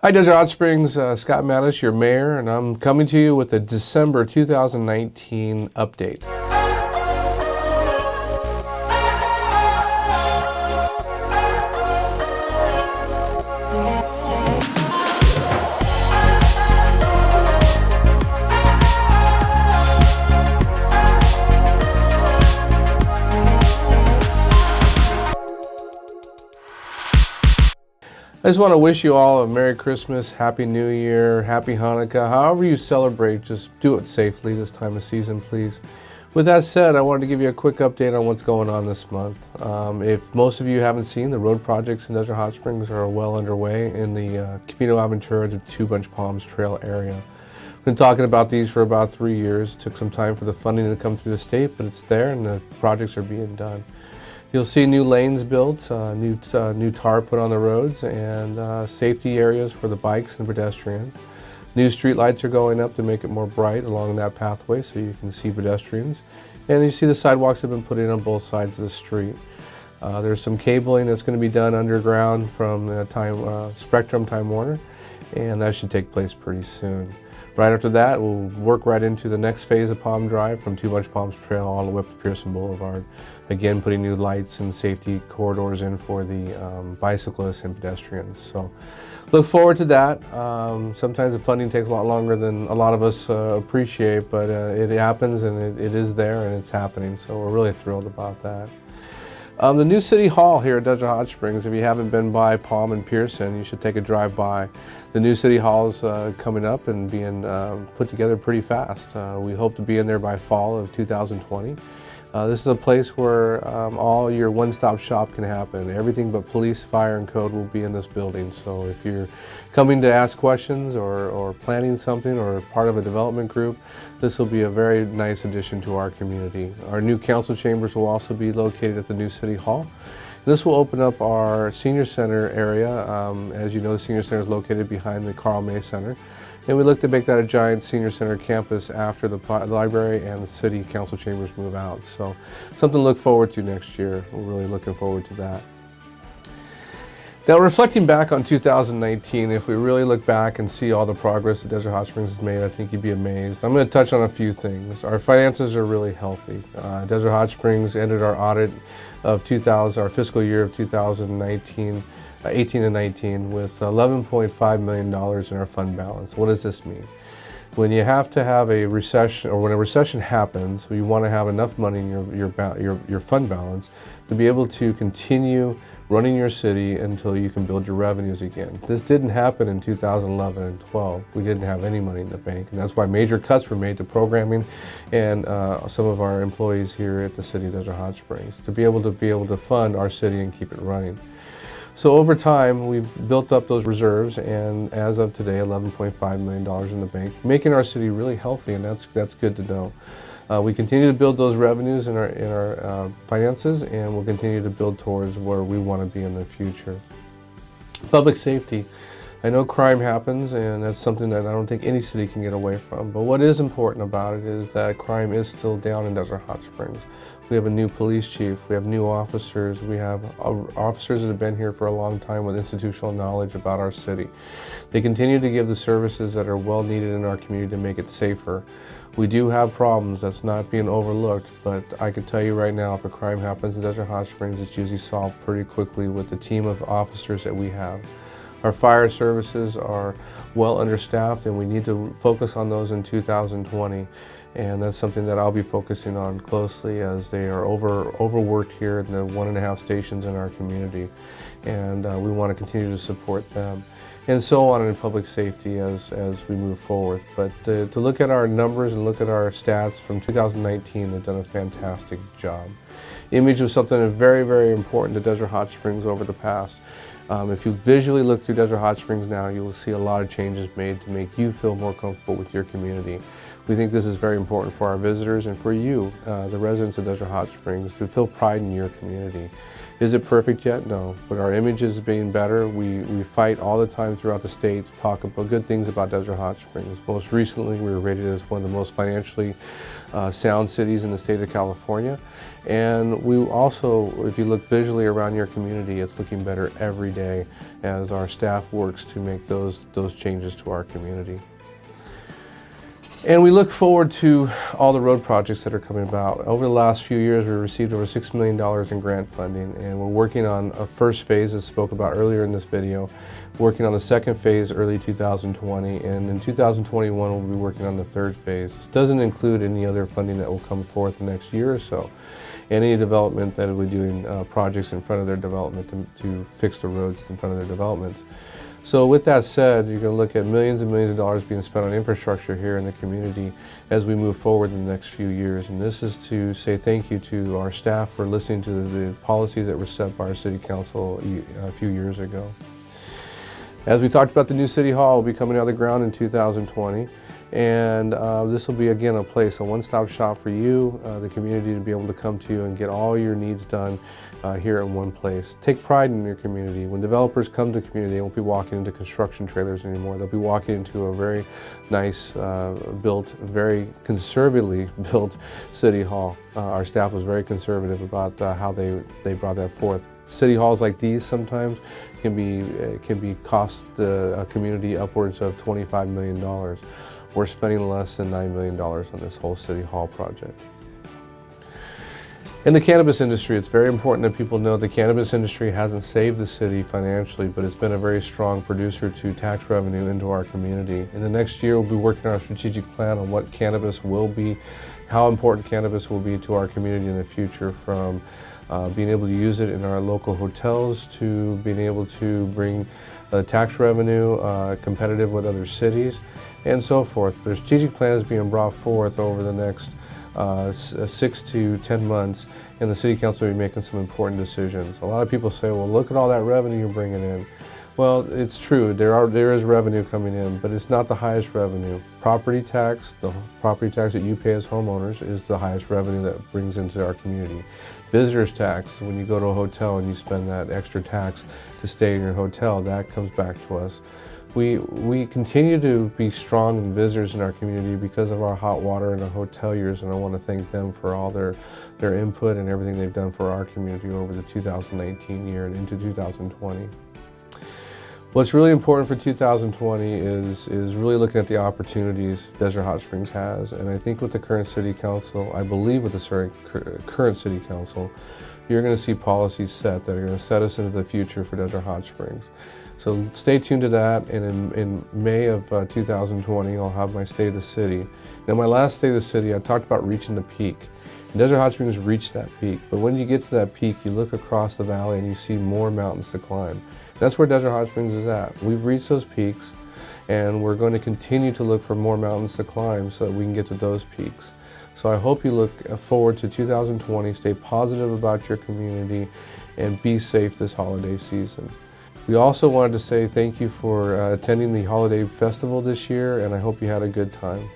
Hi, Desert Hot Springs, Scott Mattis, your mayor, and I'm coming to you with the December 2019 update. I just want to wish you all a Merry Christmas, Happy New Year, Happy Hanukkah. However you celebrate, just do it safely this time of season, please. With that said, I wanted to give you a quick update on what's going on this month. If most of you haven't seen, the road projects in Desert Hot Springs are well underway in the Camino Aventura to Two Bunch Palms Trail area. We've been talking about these for about 3 years. It took some time for the funding to come through the state, but it's there and the projects are being done. You'll see new lanes built, new tar put on the roads, and safety areas for the bikes and pedestrians. New street lights are going up to make it more bright along that pathway so you can see pedestrians. And you see the sidewalks have been put in on both sides of the street. There's some cabling that's going to be done underground from Spectrum Time Warner, and that should take place pretty soon. Right after that, we'll work right into the next phase of Palm Drive from Two Bunch Palms Trail all the way up to Pearson Boulevard. Again, putting new lights and safety corridors in for the bicyclists and pedestrians. So look forward to that. Sometimes the funding takes a lot longer than a lot of us appreciate, but it happens and it is there and it's happening. So we're really thrilled about that. The new City Hall here at Desert Hot Springs, if you haven't been by Palm and Pearson, you should take a drive by. The new City Hall is coming up and being put together pretty fast. We hope to be in there by fall of 2020. This is a place where all your one-stop shop can happen. Everything but police, fire, and code will be in this building. So if you're coming to ask questions or planning something or part of a development group, this will be a very nice addition to our community. Our new council chambers will also be located at the new City Hall. This will open up our senior center area. As you know, the senior center is located behind the Carl May Center. And we look to make that a giant senior center campus after the library and the city council chambers move out. So something to look forward to next year. We're really looking forward to that. Now, reflecting back on 2019, if we really look back and see all the progress that Desert Hot Springs has made, I think you'd be amazed. I'm going to touch on a few things. Our finances are really healthy. Desert Hot Springs ended our audit of our fiscal year of 2019, 18 and 19 with $11.5 million in our fund balance. What does this mean? When you have to have a recession, or when a recession happens, you want to have enough money in your fund balance to be able to continue running your city until you can build your revenues again. This didn't happen in 2011 and 12. We didn't have any money in the bank, and that's why major cuts were made to programming and some of our employees here at the city of Desert Hot Springs to be able to fund our city and keep it running. So over time, we've built up those reserves, and as of today, $11.5 million in the bank, making our city really healthy, and that's good to know. We continue to build those revenues in our finances, and we'll continue to build towards where we want to be in the future. Public safety. I know crime happens, and that's something that I don't think any city can get away from. But what is important about it is that crime is still down in Desert Hot Springs. We have a new police chief, we have new officers, we have officers that have been here for a long time with institutional knowledge about our city. They continue to give the services that are well needed in our community to make it safer. We do have problems, that's not being overlooked, but I can tell you right now, if a crime happens in Desert Hot Springs, it's usually solved pretty quickly with the team of officers that we have. Our fire services are well understaffed, and we need to focus on those in 2020. And that's something that I'll be focusing on closely, as they are overworked here in the 1.5 stations in our community. And we want to continue to support them. And so on in public safety as we move forward. But to look at our numbers and look at our stats from 2019, they've done a fantastic job. Image was something very, very important to Desert Hot Springs over the past. If you visually look through Desert Hot Springs now, you will see a lot of changes made to make you feel more comfortable with your community. We think this is very important for our visitors and for you, the residents of Desert Hot Springs, to feel pride in your community. Is it perfect yet? No, but our image is being better. We fight all the time throughout the state to talk about good things about Desert Hot Springs. Most recently, we were rated as one of the most financially sound cities in the state of California. And we also, if you look visually around your community, it's looking better every day as our staff works to make those changes to our community. And we look forward to all the road projects that are coming about. Over the last few years, we received over $6 million in grant funding, and we're working on a first phase, as spoke about earlier in this video, working on the second phase early 2020, and in 2021 we'll be working on the third phase. This doesn't include any other funding that will come forth the next year or so. Any development that will be doing projects in front of their development to fix the roads in front of their developments. So with that said, you're going to look at millions and millions of dollars being spent on infrastructure here in the community as we move forward in the next few years. And this is to say thank you to our staff for listening to the policies that were set by our City Council a few years ago. As we talked about, the new City Hall will be coming out of the ground in 2020. And this will be, again, a place, a one-stop shop for you, the community, to be able to come to you and get all your needs done here in one place. Take pride in your community. When developers come to the community, they won't be walking into construction trailers anymore. They'll be walking into a very nice, built, very conservatively built City Hall. Our staff was very conservative about how they brought that forth. City halls like these sometimes can be cost a community upwards of $25 million. We're spending less than $9 million on this whole City Hall project. In the cannabis industry, it's very important that people know the cannabis industry hasn't saved the city financially, but it's been a very strong producer to tax revenue into our community. In the next year, we'll be working on our strategic plan on what cannabis will be, how important cannabis will be to our community in the future, from being able to use it in our local hotels to being able to bring tax revenue competitive with other cities, and so forth. The strategic plan is being brought forth over the next 6 to 10 months, and the City Council will be making some important decisions. A lot of people say, well, look at all that revenue you're bringing in. Well, it's true, there is revenue coming in, but it's not the highest revenue. Property tax, the property tax that you pay as homeowners, is the highest revenue that brings into our community. Visitors tax, when you go to a hotel and you spend that extra tax to stay in your hotel, that comes back to us. We continue to be strong in visitors in our community because of our hot water and our hoteliers, and I want to thank them for all their input and everything they've done for our community over the 2019 year and into 2020. What's really important for 2020 is really looking at the opportunities Desert Hot Springs has, and I think with the current City Council, I believe with the current City Council, you're going to see policies set that are going to set us into the future for Desert Hot Springs. So stay tuned to that, and in May of 2020, I'll have my State of the City. Now, my last State of the City, I talked about reaching the peak. And Desert Hot Springs reached that peak, but when you get to that peak, you look across the valley and you see more mountains to climb. That's where Desert Hot Springs is at. We've reached those peaks, and we're going to continue to look for more mountains to climb so that we can get to those peaks. So I hope you look forward to 2020, stay positive about your community, and be safe this holiday season. We also wanted to say thank you for attending the holiday festival this year, and I hope you had a good time.